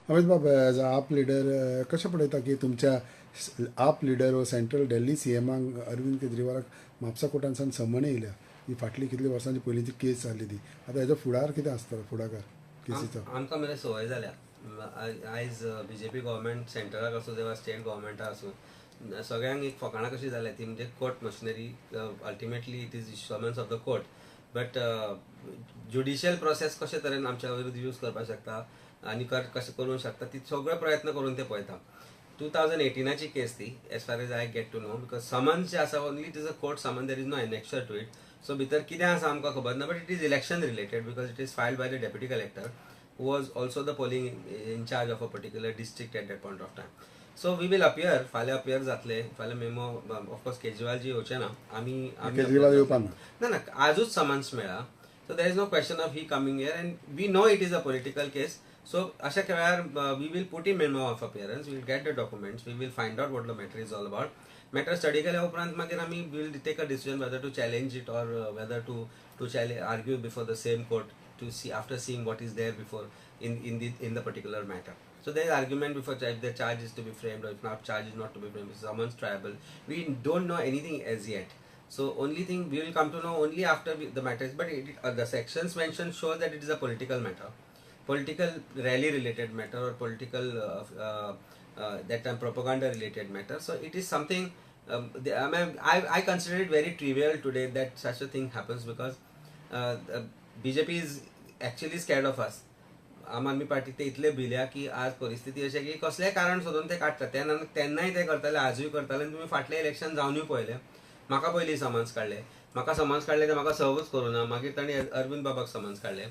अमित बाब, एज आप लीडर कशें पळयता की तुमच्या आप लीडर वो सेंट्रल दिल्ली सीएमाक अरविंद केजरीवालाक म्हापसा कोर्टांतल्यान समन येयल्या. ही फाटली कितल्या वर्सांची पयलींची केस जाल्ली ती. आतां हेजो फुडार कितें आसतलो, फुडाकार केसीचो? आमकां मरे संवय जाल्या. आयज BJP गव्हर्मेंट सेंटराक आसूं वा स्टेट गव्हर्मेंटा आसूं, सगळ्यांक एक फकाणां कशी जाल्या ती म्हणजे court machinery. Ultimately it is summons of the court, but judicial process कशे तरेन आमच्या विरुद्ध यूज करपाक शकता आनी कशें करूंक शकता ती सगळे प्रयत्न करून ते पळयता. 2018ची केस ती, as far as I get to know, because summons जे आसा only it is a court summon, there is no annexure to it. So भितर कितें आसा आमकां खबर ना, but it is election related because it is filed by the deputy collector who was also the polling in charge of a particular district at that point of time. So we will appear, फाल्यां appear जातले, फाल्यां memo of course केजरीवालजी येवचे ना, आमी केजरीवाल येवपा ना. ना आजूच समन्स मेळ्ळा. So there is no question of he coming here and we know it is a political case. So अशा वेळार we will put in memo of appearance, we will get the documents, we will find out what the matter is all about. Matter study केल्या उपरांत मागीर आमी will take a decision whether to challenge it or whether to argue before the same court to see after seeing what is there before in the particular matter. So there is argument before if the charge is to be framed or if not charge is not to be framed. It's someone's tribal. We don't know anything as yet. So only thing we will come to know only after the matter is. But the sections mentioned show that it is a political matter, political rally related matter or political that time propaganda related matter. So it is something. I consider it very trivial today that such a thing happens because BJP is actually scared of us. आम Aadmi party ते इतले भिल्या की आज परिस्थिती अशी की कसलेंय कारण सोदून ते काडटा. तेन्नाय ते करताले, आजूय करताले. तुमी फाटले इलेक्शन जावनूय पळयले, म्हाका पयलीं समन्स काडले. म्हाका समन्स काडले ते म्हाका सर्वच करूं ना. मागीर तांणी अरविंद बाबाक समन्स काडले.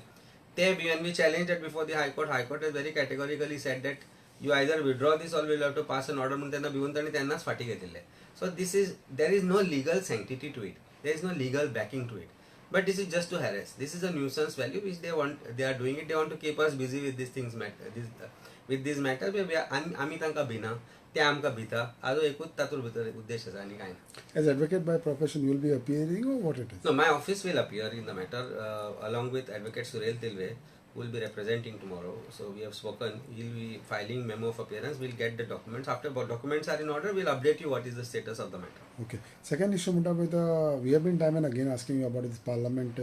ते when we challenged it before the High Court has very categorically said that you either withdraw this or we'll have to pass an order. म्हणून त्यांना भिवून तांणी तेन्नाच फाटी घेतिल्ले. So there is no legal sanctity to it. There is no legal backing to it. But this is just to harass. This is a nuisance value which they are doing it. They want to keep us busy with these things with these matters. आमी तांकां भिना, ते आमकां भिता. आजो एकूच तातूंत भितर उद्देश आसा आनी कांय ना. As advocate by profession, you will be appearing or what it is? No, my office will appear in the matter along with Advocate Surel Tilve, who will be representing tomorrow. So we have spoken. He will be filing memo of appearance. We'll get the documents. After documents are in order, we'll update you what is the status of the matter. Okay. Second issue, we have been time and again asking you about this parliament,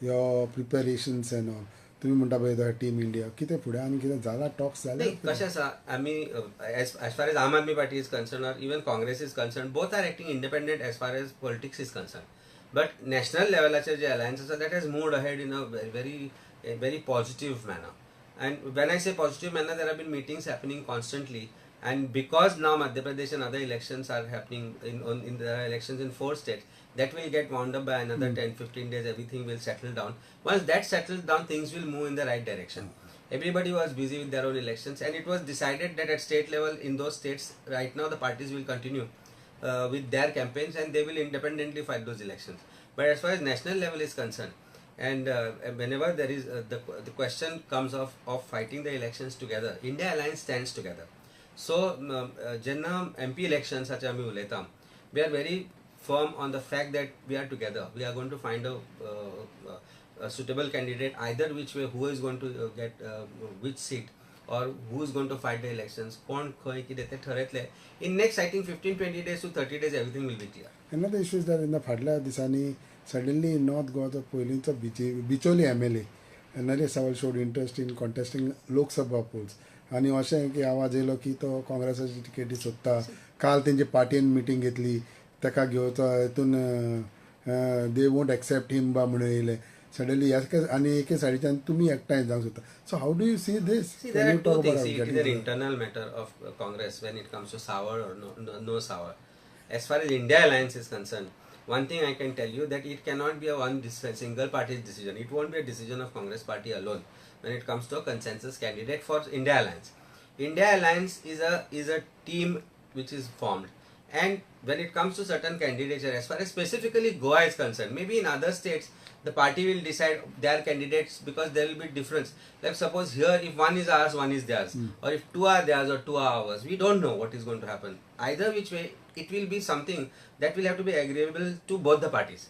your preparations and all. तुम्ही म्हणटा पळय the team India कितें फुडें आनी कितें जाला, talks जाले? कशें आसा, आमी as far as Aam Aadmi Party is concern or even Congress is concern, both are acting independent as far as politics is concern. But national लेवलाचेर जे अलायन्स आसा that has moved ahead in a very positive manner. And when I say positive manner, there have been meetings happening constantly. And because now Madhya Pradesh and other elections are happening in the elections in 4 states, that will get wound up by another 10-15 days. Everything will settle down. Once that settles down, things will move in the right direction. Everybody was busy with their own elections, and it was decided that at state level in those states, right now the parties will continue with their campaigns and they will independently fight those elections. But as far as national level is concerned, and whenever there is the question comes of fighting the elections together, India Alliance stands together. So jenna MP elections ache ami uleta, we are very firm on the fact that we are together. We are going to find a suitable candidate, either which way, who is going to get which seat or who is going to fight the elections, kon khoi kide te tharatle. In next I think 15-20 days to 30 days everything will be clear. Another issue is that in the फाटल्या दिसांनी suddenly in North Goa पयलींचो Bicholim MLA Naresh Sawal showed interest in contesting Lok Sabha polls. आनी अशें की आवाज येयलो की तो काँग्रेसाची टिकेटी सोदता. काल तेंची पार्टीन मिटींग घेतली, ताका घेवचो हितून दे वोंट एक्सेप्ट हिम बा म्हणून येयले. सडनली आनी एके सायडीच्यान तुमी एकठांय जावंक सोदता. So how do you see this? There are two things. It is an internal matter of Congress when it comes to sour or no sour. As far as India Alliance is concerned, one thing I can tell you that it cannot be a single party's decision. It won't be a decision of Congress party alone when it comes to a consensus candidate for India Alliance. India Alliance is a team which is formed, and when it comes to certain candidature, as far as specifically Goa is concerned, maybe in other states the party will decide their candidates because there will be difference. Like suppose here if one is ours, one is theirs, or if 2 are theirs or 2 are ours, we don't know what is going to happen. Either which way, it will be something that will have to be agreeable to both the parties.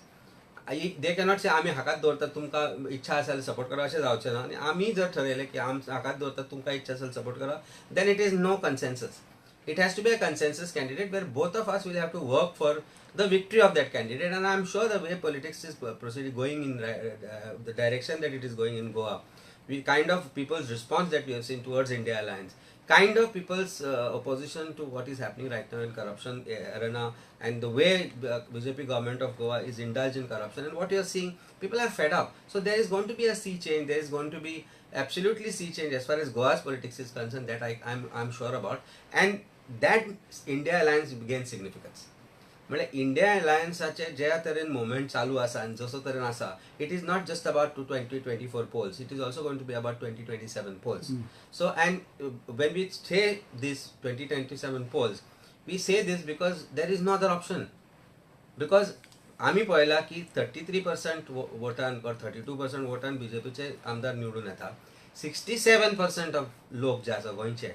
They cannot से आमी हाकात दवरतात तुमकां इच्छा आसा support करा अशें जावचें ना. आनी आमी जर ठरयलें की हाकात दवरतात तुमकां इच्छा आसा सपोर्ट करा, then it is no consensus. It has to be a consensus candidate where both of us will have to work for the victory of that candidate. And I am sure the way politics is proceeding, going in the direction that it is going in Goa, we kind of people's response that we have seen towards India Alliance, kind of people's opposition to what is happening right now in corruption arena, and the way BJP government of Goa is indulged in corruption, and what you are seeing, people are fed up. So there is going to be a sea change. There is going to be absolutely sea change as far as Goa's politics is concerned. That I'm sure about, and that India Alliance gains significance. म्हणजे India अलायन्साचे ज्या तरेन movement चालू आसा आनी जसो तरेन आसा, it is not just about 2024 polls, it is also going to be about 2027 polls. So, and when we say this 2027 polls, we say this because there is no other option. Because आम्ही पळयला की 33% वोटान or 32% वोटान बीजेपीचे आमदार निवडून येता. 67% of लोक जे आसा गोंयचे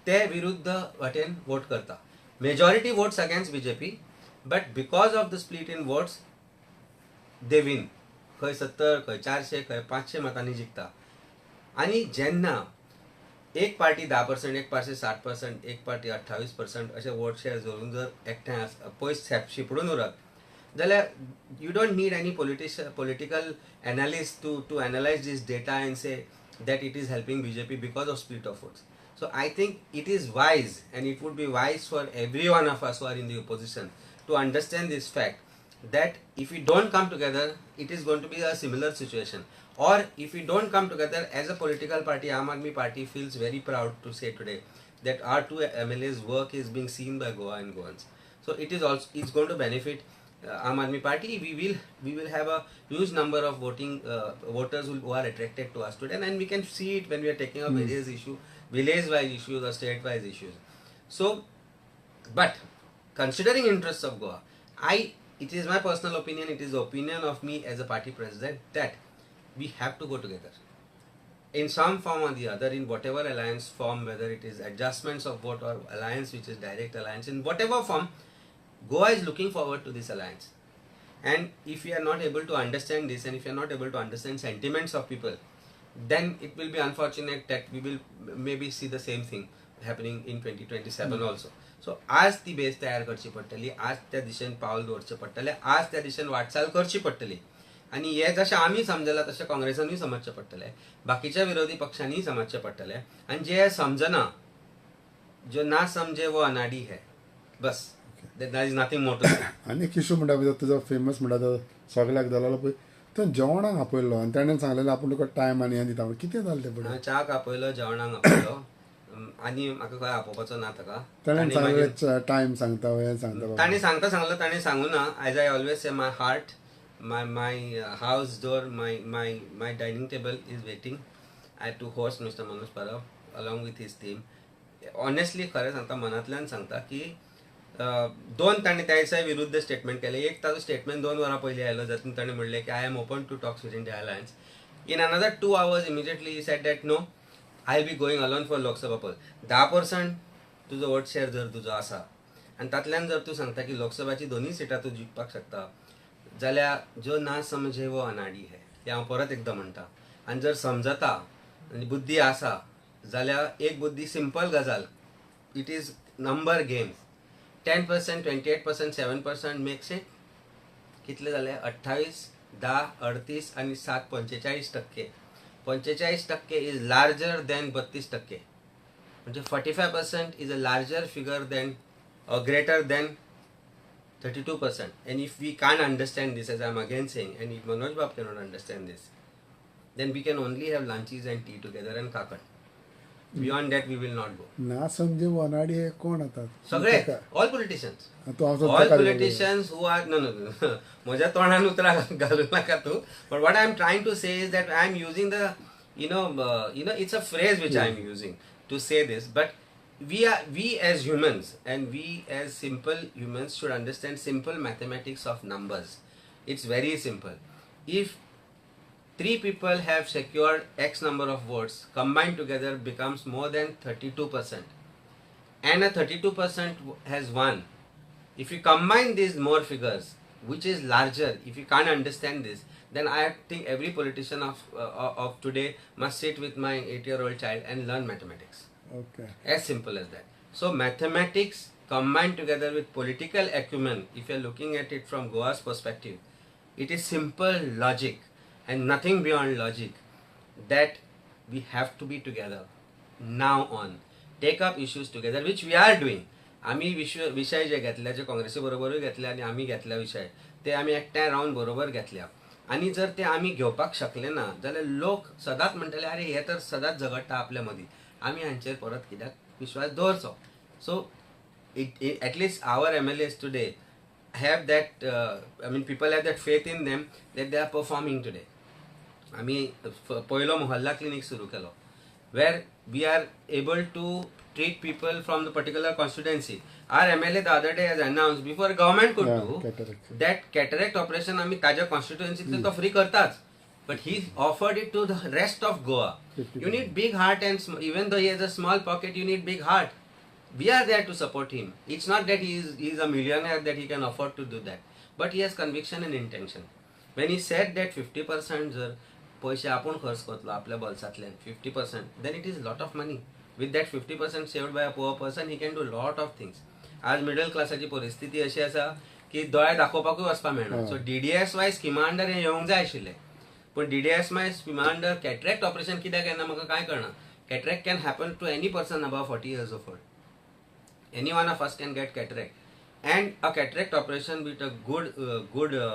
ते विरुद्ध वाटेन वोट करता. Majority votes against BJP, but because of the split in votes they win. खंय 70, खंय 400, खंय 500 मतांनी जिखता. आणि जेन्ना एक पार्टी 10%, एक पार्टी 60%, एक पार्टी 28% अशे वोट शेअर धरून जर एकठांय पयस शिपडून उरत जाल्यार you don't need any political analyst to analyze this data and say that it is helping BJP because of split of votes. So I think it is wise, and it would be wise for every one of us who are in the opposition to understand this fact, that if we don't come together, it is going to be a similar situation. Or if we don't come together as a political party, Aam Aadmi Party feels very proud to say today that our two MLAs' work is being seen by Goa and Goans. So it is also, it's going to benefit Aam Aadmi Party. We will have a huge number of voters who are attracted to us today, and we can see it when we are taking up various issues, village-wise issues or state-wise issues. So, but considering interests of Goa, it is my personal opinion, it is the opinion of me as a party president, that we have to go together in some form or the other, in whatever alliance form, whether it is adjustments of vote or alliance which is direct alliance, in whatever form, Goa is looking forward to this alliance. And if we are not able to understand this, and if we are not able to understand sentiments of people, then it will be unfortunate that we will maybe see the same thing happening in 2027 also. सो आज ती base तयार करची पडटली, आज त्या दिशेन पावल दवरचें पडटलें, आज त्या दिशेन वाटचाल करची पडटली. आनी हे जशें आमी समजलां तशें काँग्रेसानूय समजचें पडटलें, बाकीच्या विरोधी पक्षांनीय समजचें पडटलें. आनी जे समजना, जो ना समजे वो अनाडी है, बस, there is nothing more to say. आनी किशोर म्हणटा पळय तुजो फेमस म्हणटा तो सगल्याक जालो पळय, तो जेवणाक आपयलो आनी ताणें सांगलेलें आपूण तुका टायम आनी हें दिता. कितें जालें तें पळय? च्याक आपयलो, जेवणाक आपयलो, आनी म्हाका खंय आपोवपाचो ना ताका. ताणें सांगलें टायम सांगता हें सांगता. ताणें सांगलें, ताणें सांगूं ना. As I always say, my heart, my house door, my dining table is waiting. I had to host Mr. Manoj Parab along with his team. Honestly खरें सांगता, मनांतल्यान सांगता की दोन ताणें त्या दिसा विरुद्ध स्टेटमेंट केले. एक ताजो स्टेटमेंट 2 वरां पयलीं आयलो, जातून ताणें म्हणलें की I am open to talks with India alliance. In another 2 hours immediately he said that no, I'll be going alone for Lok Sabha poll. 10% तुजो वोट शेअर जर तुजो आसा आनी तातल्यान जर तूं सांगता की लोकसभाची दोनूय सिटां तूं जिखपाक शकता, जाल्यार जो ना समजे वो अनाडी है, हें हांव परत एकदां म्हणटा. आनी जर समजता आनी बुद्धी आसा जाल्यार एक बुद्धी सिंपल गजाल, it is number game. 10%, 28%, 7% makes it कितले जाले? 28, 10, 38 आनी 7, 45%. 45% इज लार्जर दॅन 32%. म्हणजे 45% is a larger figure than or greater than 32%. And if we can't understand this, as I'm again saying, and if Manoj Bab cannot understand this, then we can only have lunches and tea together and kakan. Beyond that we will not go. ना समजे वनाडी हे कोण आता? सगळे, all politicians. All politicians who are, no, माझ्या तोंडान उतरा घालू नका तू. But what I'm trying to say is that I'm using the, it's a phrase which I'm using to say this, but we as humans and we as simple humans should understand simple mathematics of numbers. It's very simple. If 3 people have secured X number of votes, combined together becomes more than 32%, and a 32% has won. If you combine these more figures, which is larger. If you can't understand this, then I think every politician of today must sit with my 8-year-old child and learn mathematics. Okay. As simple as that. So mathematics combined together with political acumen, if you are looking at it from Goa's perspective, it is simple logic and nothing beyond logic that we have to be together now on, take up issues together, which we are doing. आम्ही विषय जे घेतले, जे काँग्रेसी बरोबरूय घेतले आनी आमी घेतल्या विषय, ते आमी एकठांय रावन बरोबर घेतल्या. आणि जर ते आमी घेवपाक शकले ना जाल्यार लोक सदांच म्हणटले अरे हे तर सदांच झगडटा आपल्या मदीं, आमी हांचेर परत कित्याक विश्वास दवरचो. सो at least our MLAs today have that people have that faith in them that they are performing today. आमी पयलो मोहल्ला क्लिनिक सुरू केलो, where we are able to treat people from the particular constituency. Our MLA the other day has announced, before government could do, that cataract operation आमी ताज्या constituency तो free करताच, but he offered it to the rest of Goa. You need big heart, and even though he has a small pocket, you need big heart. We are there to support him. It's not that he is a millionaire that he can afford to do that, but he has conviction and intention. When he said that 50% जर पैसे आपण खर्च करतलो आपल्या बोल्सांतल्यान 50%, then it is lot of money. With that 50% saved by a poor person, he can do lot of things. आज middle क्लासाची परिस्थिती अशी आसा की दोळे दाखोवपाकूय वचपाक मेळना. सो DDSY स्किमा अंडर हे येवंक जाय आशिल्लें, पण DDSY स्किमा अंडर कॅटरेक्ट ऑपरेशन कित्याक येना म्हाका कांय कळना. Cataract can happen to any person above 40 years of old. Any one of us can get cataract, and a cataract operation with a good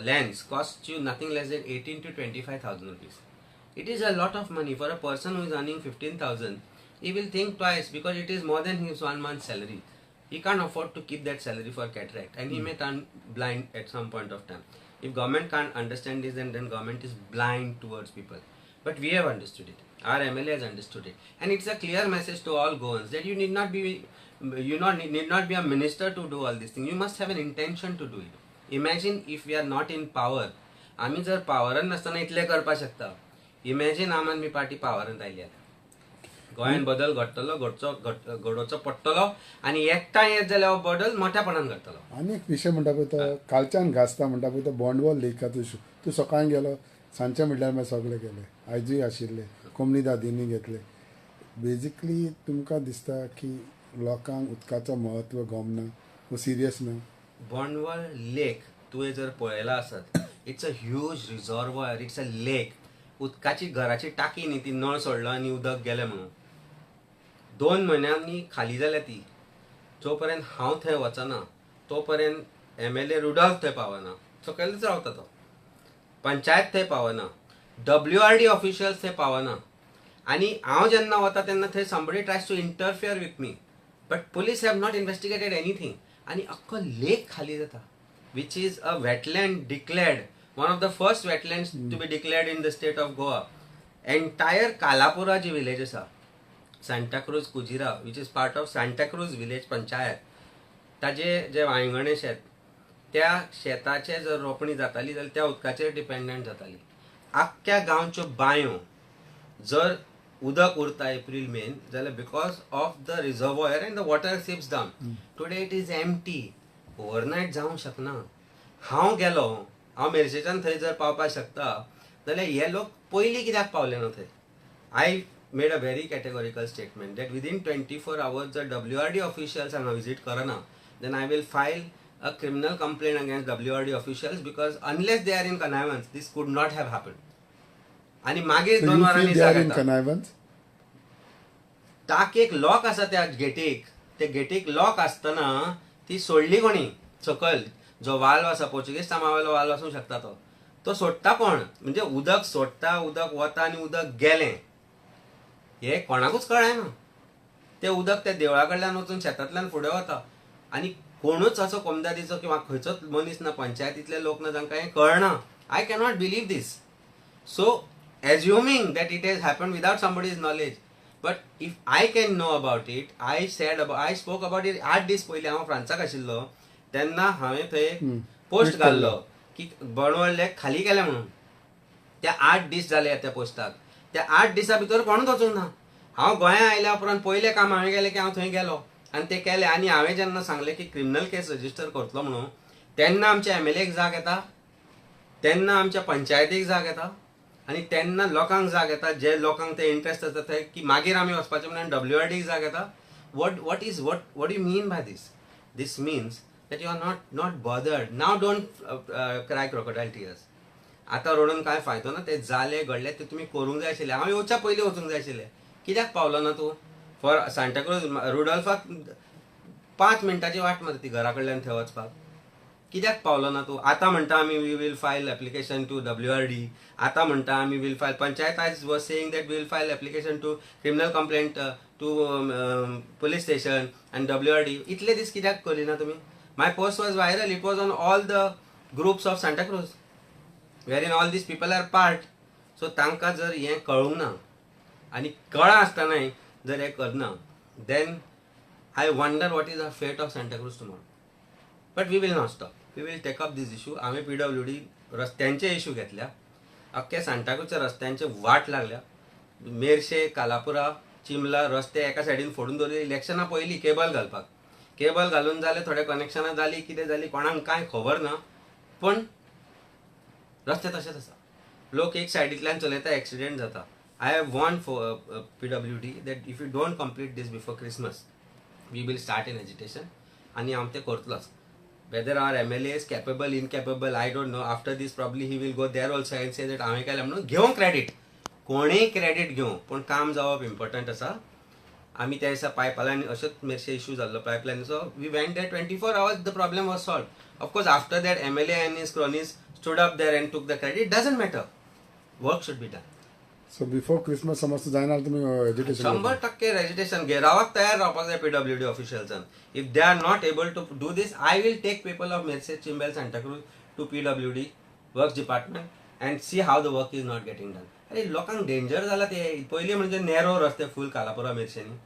lens costs you nothing less than 18 to 25,000 rupees. It is a lot of money for a person who is earning 15,000. He will think twice because it is more than his 1 month's salary. He can't afford to keep that salary for cataract, and he may turn blind at some point of time. If government can't understand this, then government is blind towards people. But we have understood it. Our MLA has understood it, and it's a clear message to all Goans that you need not be a minister to do all these things. You must have an intention to do it. Imagine if we are not in power. आम्ही जर पावरान नसताना इतले करपाक शकता. Imagine आम Aadmi party पावरान oily आतां. गोंयान बदल घडोवचो पडटलो, आनी एकठांय येत जाल्यार हो बदल मोठ्यापणान घडटलो. आनी एक विशय म्हणटा पळय तो कालच्यान घासता म्हणटा पळय तो बॉन्डवॉल लेखाचो इशू. तूं सकाळीं गेलो, सांजचे म्हणल्यार मागीर सगळे गेले, आयजूय आशिल्ले, कोमनी दादींनी घेतले. बेजिकली तुमकां दिसता की लोकांक उदकाचो म्हत्व गमना, वो सिरियस ना. बॉन्डवॉल लेक तुवें जर पळयला आसत, it's a huge reservoir, it's a lake. उदकाची घराची टाकी न्ही, ती नळ सोडलो आनी उदक गेलें म्हणून 2 म्हयन्यांनी खाली जाल्या ती. जो पर्यंत हांव थंय वचना तो पर्यंत MLA रुडॉल्फ थंय पावना, सकयलच रावता तो. पंचायत थंय पावना, WRD ऑफिशियल्स थंय पावना. आनी हांव जेन्ना वता तेन्ना थंय somebody tries to interfere with me, but police have not investigated anything. आनी अख्खो लेक खाली जाता, which is a wetland declared, one of the first wetlands to be declared in the state of Goa. Entire Kalapura ji village आसा, Santa Cruz Kujira, which is part of Santa Cruz village panchayat, ताजे जे वांयगणे शेत, त्या शेताचे जर रोपणी जाताली जाल्यार त्या उदकाचेर dependent जाताली. आख्ख्या गांवच्यो बांयो जर उदक उरता एप्रील मेन जाल्यार because of the reservoir and the water seeps down. Today it is empty. Overnight जावंक शकना. हांव गेलो, हांव मेर्शेच्यान थंय जर पावपाक शकता जाल्यार हे लोक पयलीं कित्याक पावले ना थंय. I made a very categorical statement that within 24 hours जर WRD ऑफिशियल्स हांगा विजीट करना, then I will file a criminal complaint against WRD officials, because unless they are in connivance, this could not have happened. आणि मागीर 2 वरांनी जाता टाक एक lock आसा त्या गेटीक, ते गेटीक लॉक आसतना ती सोडली कोणी सकयल. जो वाल्व आसा, पोर्चुगीज टायमावेलो वाल्व आसूंक शकता तो सोडटा कोण, म्हणजे उदक सोडटा, उदक वता आनी उदक गेलें, हे कोणाकूच कळना. ते उदक त्या देवळा कडल्यान वचून शेतांतल्यान फुडें वता, आनी कोणूच असो कोमदादीचो किंवा खंयचोच मनीस ना, पंचायतींतले लोक ना जांकां हें कळना. I cannot believe this. So assuming that it has happened without somebody's knowledge, but if I can know about it, I spoke about it 8 दीस पयलीं. हांव फ्रांसाक आशिल्लो तेन्ना हांवें थंय पोस्ट घाल्लो की बॉन्डवॉल लेक खाली केलें म्हणून. त्या 8 दीस जाले त्या पोस्टाक. त्या 8 दिसां भितर कोणूच वचूंक ना. हांव गोंया आयल्या उपरांत पयलें काम हांवें केलें की हांव थंय गेलो आनी तें केलें. आनी हांवें जेन्ना सांगलें की क्रिमिनल केस रजिस्टर करतलो म्हणून, तेन्ना आमच्या MLAक जाग येता, तेन्ना आमच्या पंचायतीक जाग येता, आनी तेन्ना लोकांक जाग येता जे लोकांक ते इंटरेस्ट आसता ते की मागीर आमी वचपाचें म्हणून WRDक जाग येता. What do you mean by this? This means that you are not bothered. Now don't cry crocodile tears. आता रडून काय फायदो ना, ते जाले घडले ते तुम्ही करूंक जाय आशिल्ले. हांव येवच्या पयलीं वचूंक जाय आशिल्लें. कित्याक पावलो ना तूं? फॉर सांताक्रूज रुडॉल्फाक 5 मिनटाची वाट मरे ती घरा कडल्यान थंय वचपाक. कित्याक पावलो ना तूं? आतां म्हणटा आमी we will file application to WRD. आतां म्हणटा आमी वील फायल पंचायत आज was saying that we will file application to criminal complaint to police station and WRD. इतले दीस कित्याक करली ना तुमी? My post was viral. It was on all the groups of Santacruz wherein all these people are part. So तांकां जर हें कळूंक ना आनी कळा आसतनाय जर हें करना, then I wonder what is the fate of Santa Cruz tomorrow. But we will not stop. We will take up this issue. आम्ही PWD रस्त्यांचे इश्यू घेतल्या. अख्ख्या सांताक्रूजच्या रस्त्यांचे वाट लागल्या. मेर्शे, कालापुरा, चिमला रस्ते एका सायडीन फोडून दवरले. इलेक्शना पयलीं केबल घालपाक. केबल घालून जाले, थोडे कनेक्शनां जाली, कितें जाली कोणाक कांय खबर ना. पण रस्ते तशेंच आसा. लोक एक सायडींतल्यान चलयता, एक्सिडेंट जाता. I have warned for PWD that if you don't complete this before Christmas, we will start an agitation. आणि आम ते करतलोच. Whether our MLA is capable, incapable, I don't know. After this probably he will go there also and say that हांवें केलें म्हणून घेवं credit. कोणीय credit घेवं, पण काम जावप इम्पॉर्टंट आसा. आमी त्या दिसा पायपलायन अशेंच मेरशे इश्यू जाल्लो पायपलायनीचो. We went there 24 hours, the problem was solved. Of course after that MLA and his cronies stood up there and took the credit. It doesn't matter. Work should be done. So before Christmas समज जायना तुम्ही education 100% रेजिटेशन घेरावाक तयार रावपाक जाय PWD ऑफिशियल्सान. If they are not able to do this, I will take people of Merces, Chimbel, Santacruz to PWD works department and see how the work is not getting done. अरे लोकांक danger जाला ते. पयलीं म्हणजे नॅरो रस्ते फूल कालापुरा मेर्शेनी,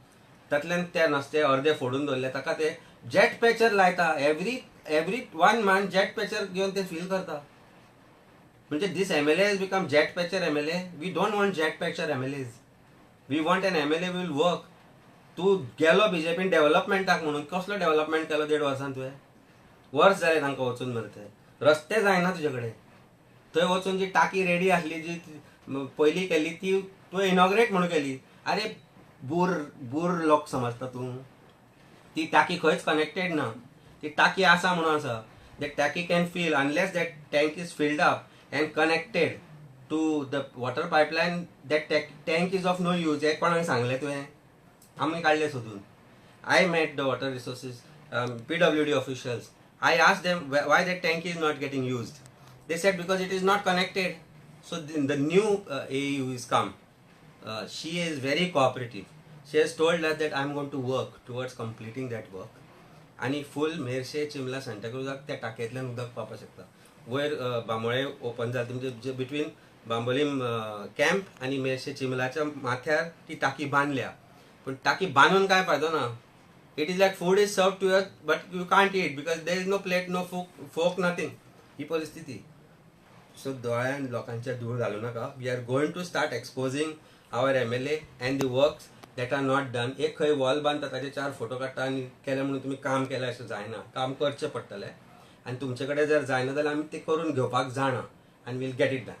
तातल्यान ते रस्ते अर्दे फोडून दवरले. ताका ते जेट पॅचर लायता. Every one man jet patcher घेवन ते फील करता. म्हणजे this MLA has become jet patcher MLA. We don't want jet patcher MLAs. We want an MLA who will work. तू गेलो BJP डेव्हलपमेंटाक म्हणून, कसलो डेव्हलपमेंट केलो 1.5 वर्सान तुवें? वर्स जालें तांकां वचून मरे थंय. रस्ते जायना तुजे कडेन. थंय वचून जी टाकी रेडी आसली, जी पयलीं केल्ली ती तुवें इनॉग्रेट म्हणून केली. अरे बूर लोक समजता तूं? ती टाकी खंयच कनेक्टेड ना. ती टाकी आसा म्हणून आसा. दॅट टाकी can feel unless that tank is filled up and connected to the water pipeline, that tank is of no use. हे कोणाक सांगलें तुवें? आमी काडले सोदून. I met the water resources PWD officials. I asked them why that tank is not getting used. They said because it is not connected. So the new AU is come. She is very cooperative. She has told us that I am going to work towards completing that work. आणि full Merces, चिमला, सांताक्रूजाक त्या टाकयेंतल्यान उदक पावपाक शकता. वयर Bambolim open जाता, म्हणजे between Bambolim camp आणि मेर्शे चिमलाच्या माथ्यार ती टाकी बांदल्या. पण टाकी बांदून काय फायदो ना. It is like food is serve to you but you can't eat because there is no plate, no fork, nothing. ही परिस्थिती. सो दोळ्यान लोकांच्या धूळ घालू नाका. We are going to start exposing our MLA and the works that are not done. एक खंय wall बांदता, ताचे 4 फोटो काडटा आनी केले म्हणून तुमी काम केलें अशें जायना. काम करचें पडटलें. आणि तुमचे कडेन जर जायना जाल्यार आमी ते करून घेवपाक जाणा. And will get it done.